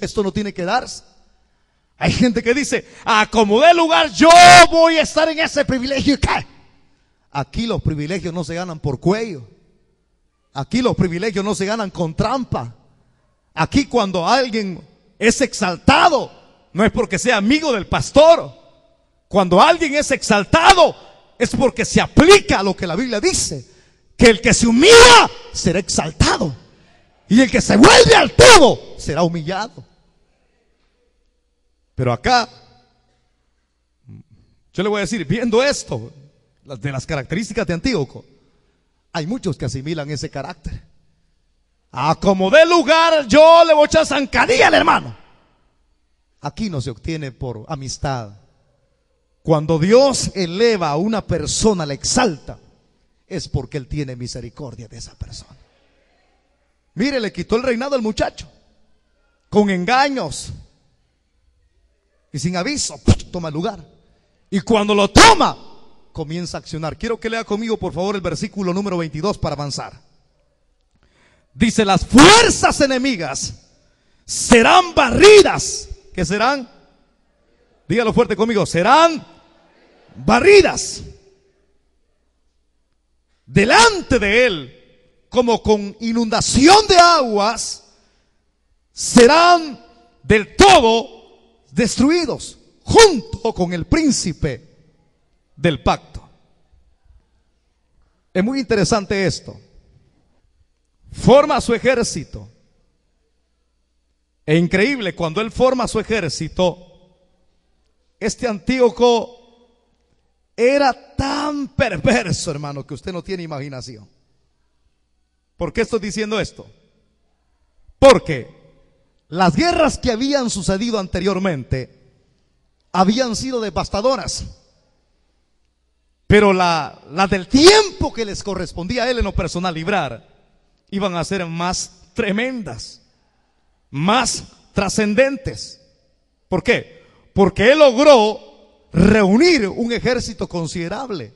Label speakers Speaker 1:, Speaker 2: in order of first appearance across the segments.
Speaker 1: Esto no tiene que darse. Hay gente que dice, a como dé lugar yo voy a estar en ese privilegio. ¿Qué? Aquí los privilegios no se ganan por cuello. Aquí los privilegios no se ganan con trampa. Aquí cuando alguien es exaltado, no es porque sea amigo del pastor. Cuando alguien es exaltado, es porque se aplica a lo que la Biblia dice, que el que se humilla será exaltado, y el que se vuelve altivo será humillado. Pero acá, yo le voy a decir, viendo esto, de las características de Antíoco, hay muchos que asimilan ese carácter. A como dé lugar, yo le voy a echar zancadilla al hermano. Aquí no se obtiene por amistad. Cuando Dios eleva a una persona, la exalta, es porque Él tiene misericordia de esa persona. Mire, le quitó el reinado al muchacho con engaños y sin aviso, toma lugar. Y cuando lo toma, comienza a accionar. Quiero que lea conmigo, por favor, el versículo número 22 para avanzar. Dice, las fuerzas enemigas serán barridas. ¿Qué serán? Dígalo fuerte conmigo, serán barridas delante de él, como con inundación de aguas, serán del todo destruidos, junto con el príncipe del pacto. Es muy interesante esto. Forma su ejército. E increíble, cuando él forma su ejército, este Antíoco era tan perverso, hermano, que usted no tiene imaginación. ¿Por qué estoy diciendo esto? Porque las guerras que habían sucedido anteriormente habían sido devastadoras, pero la del tiempo que les correspondía a él en lo personal librar, iban a ser más tremendas, más trascendentes. ¿Por qué? Porque él logró reunir un ejército considerable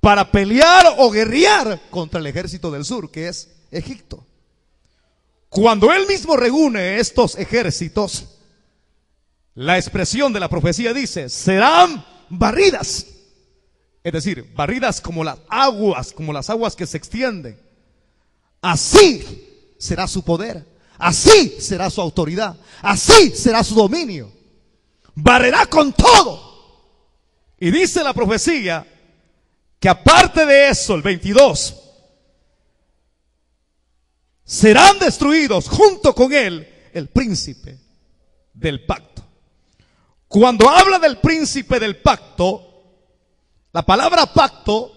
Speaker 1: para pelear o guerrear contra el ejército del sur, que es Egipto. Cuando él mismo reúne estos ejércitos, la expresión de la profecía dice, serán barridas. Es decir, barridas como las aguas que se extienden. Así será su poder, así será su autoridad, así será su dominio. Barrerá con todo. Y dice la profecía que aparte de eso, el 22, serán destruidos junto con él el príncipe del pacto. Cuando habla del príncipe del pacto, la palabra pacto,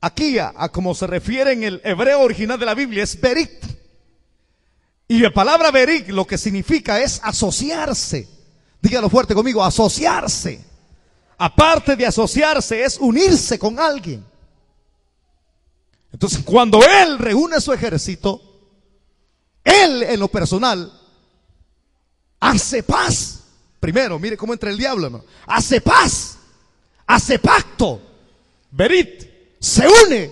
Speaker 1: aquí a como se refiere en el hebreo original de la Biblia, es berit. Y la palabra berit lo que significa es asociarse. Dígalo fuerte conmigo, asociarse. Aparte de asociarse, es unirse con alguien. Entonces, cuando él reúne su ejército, él en lo personal hace paz. Primero, mire cómo entra el diablo, hermano. Hace paz, hace pacto. Berit se une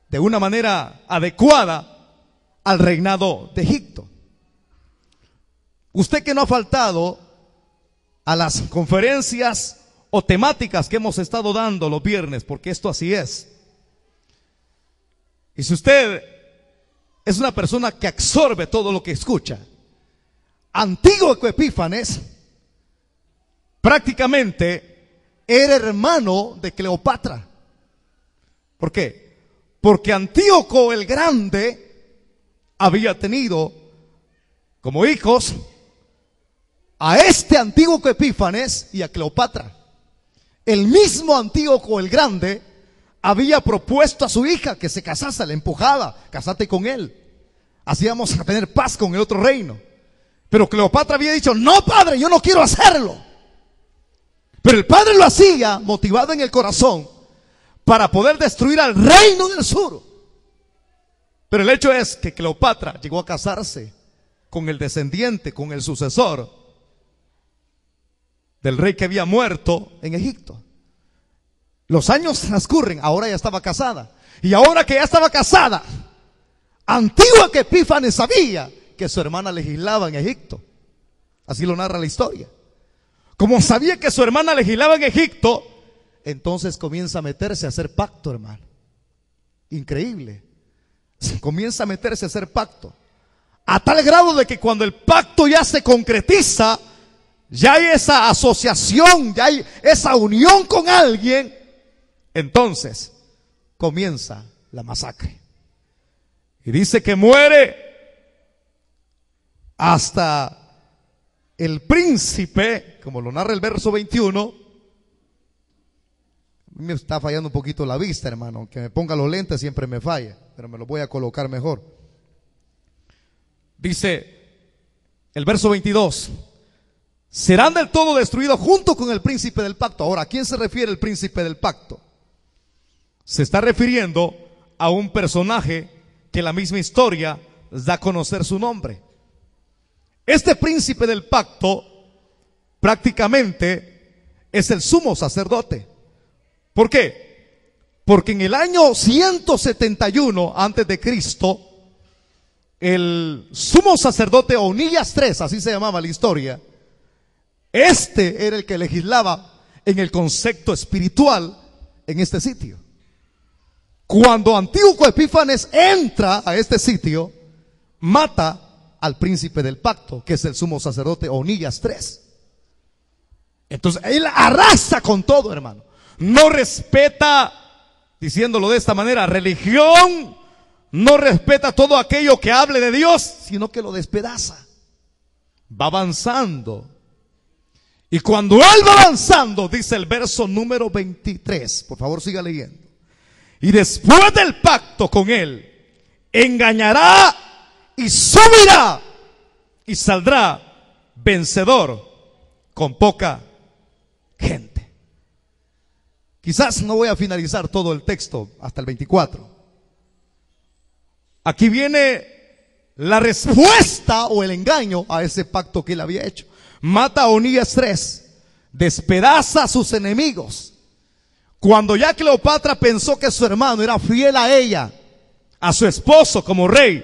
Speaker 1: de una manera adecuada al reinado de Egipto. Usted que no ha faltado a las conferencias o temáticas que hemos estado dando los viernes, porque esto así es. Y si usted es una persona que absorbe todo lo que escucha, Antíoco Epífanes prácticamente era hermano de Cleopatra. ¿Por qué? Porque Antíoco el Grande había tenido como hijos a este Antíoco Epífanes y a Cleopatra. El mismo Antíoco el Grande había propuesto a su hija que se casase, le empujaba, casate con él, así vamos a tener paz con el otro reino. Pero Cleopatra había dicho, no padre, yo no quiero hacerlo. Pero el padre lo hacía motivado en el corazón para poder destruir al reino del sur. Pero el hecho es que Cleopatra llegó a casarse con el descendiente, con el sucesor del rey que había muerto en Egipto. Los años transcurren, ahora ya estaba casada. Y ahora que ya estaba casada, Antíoco Epífanes sabía que su hermana legislaba en Egipto. Así lo narra la historia. Como sabía que su hermana legislaba en Egipto, entonces comienza a meterse a hacer pacto, hermano. Increíble. Comienza a meterse a hacer pacto. A tal grado de que cuando el pacto ya se concretiza, ya hay esa asociación, ya hay esa unión con alguien, entonces comienza la masacre. Y dice que muere hasta el príncipe, como lo narra el verso 21. Me está fallando un poquito la vista, hermano. Aunque me ponga los lentes siempre me falla, pero me los voy a colocar mejor. Dice el verso 22: serán del todo destruidos junto con el príncipe del pacto. Ahora, ¿a quién se refiere el príncipe del pacto? Se está refiriendo a un personaje que la misma historia da a conocer su nombre. Este príncipe del pacto prácticamente es el sumo sacerdote. ¿Por qué? Porque en el año 171 antes de Cristo, el sumo sacerdote Onías III, así se llamaba la historia, este era el que legislaba en el concepto espiritual en este sitio. Cuando Antíoco Epífanes entra a este sitio, mata al príncipe del pacto, que es el sumo sacerdote Onías III. Entonces él arrasa con todo, hermano. No respeta, diciéndolo de esta manera, religión. No respeta todo aquello que hable de Dios, sino que lo despedaza. Va avanzando. Y cuando él va avanzando, dice el verso número 23, por favor siga leyendo. Y después del pacto con él, engañará y subirá y saldrá vencedor con poca gente. Quizás no voy a finalizar todo el texto hasta el 24. Aquí viene la respuesta o el engaño a ese pacto que él había hecho. Mata a Onías III, despedaza a sus enemigos. Cuando ya Cleopatra pensó que su hermano era fiel a ella, a su esposo como rey,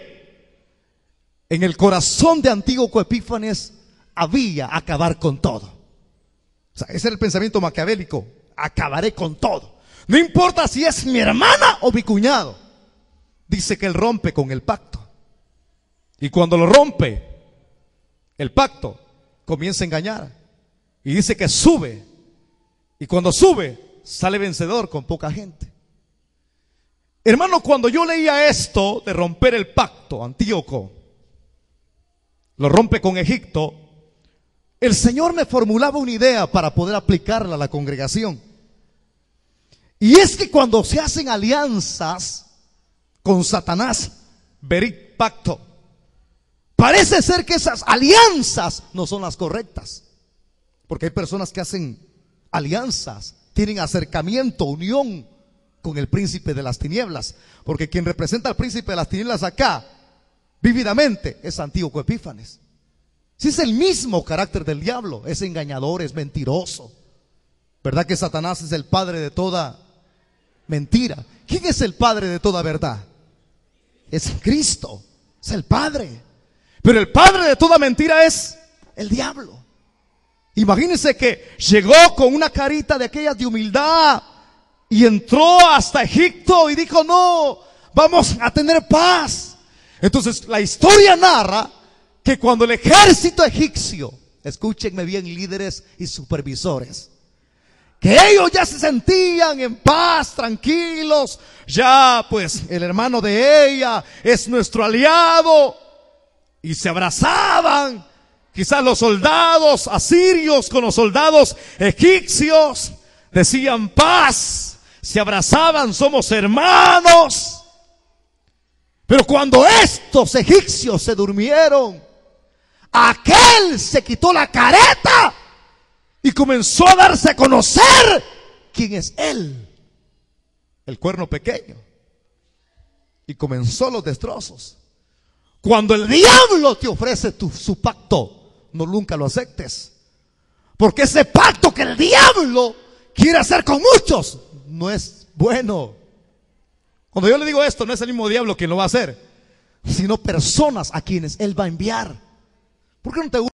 Speaker 1: en el corazón de Antíoco Epífanes había acabar con todo. O sea, ese era el pensamiento maquiavélico: acabaré con todo. No importa si es mi hermana o mi cuñado. Dice que él rompe con el pacto. Y cuando lo rompe, el pacto comienza a engañar. Y dice que sube. Y cuando sube, sale vencedor con poca gente. Hermano, cuando yo leía esto de romper el pacto, Antíoco lo rompe con Egipto, el Señor me formulaba una idea para poder aplicarla a la congregación. Y es que cuando se hacen alianzas con Satanás, verit pacto, parece ser que esas alianzas no son las correctas. Porque hay personas que hacen alianzas, tienen acercamiento, unión con el príncipe de las tinieblas. Porque quien representa al príncipe de las tinieblas acá, vívidamente, es Antíoco Epífanes. Si es el mismo carácter del diablo, es engañador, es mentiroso. ¿Verdad que Satanás es el padre de toda mentira? ¿Quién es el padre de toda verdad? Es Cristo, es el Padre. Pero el padre de toda mentira es el diablo. Imagínense que llegó con una carita de aquellas de humildad y entró hasta Egipto y dijo: no, vamos a tener paz. Entonces la historia narra que cuando el ejército egipcio, escúchenme bien, líderes y supervisores, que ellos ya se sentían en paz, tranquilos, ya pues el hermano de ella es nuestro aliado, y se abrazaban, quizás los soldados asirios con los soldados egipcios, decían paz, se abrazaban, somos hermanos. Pero cuando estos egipcios se durmieron, aquel se quitó la careta y comenzó a darse a conocer quién es él, el cuerno pequeño. Y comenzó los destrozos. Cuando el diablo te ofrece su pacto, no nunca lo aceptes. Porque ese pacto que el diablo quiere hacer con muchos no es bueno. Cuando yo le digo esto, no es el mismo diablo quien lo va a hacer, sino personas a quienes Él va a enviar. ¿Por qué no te gusta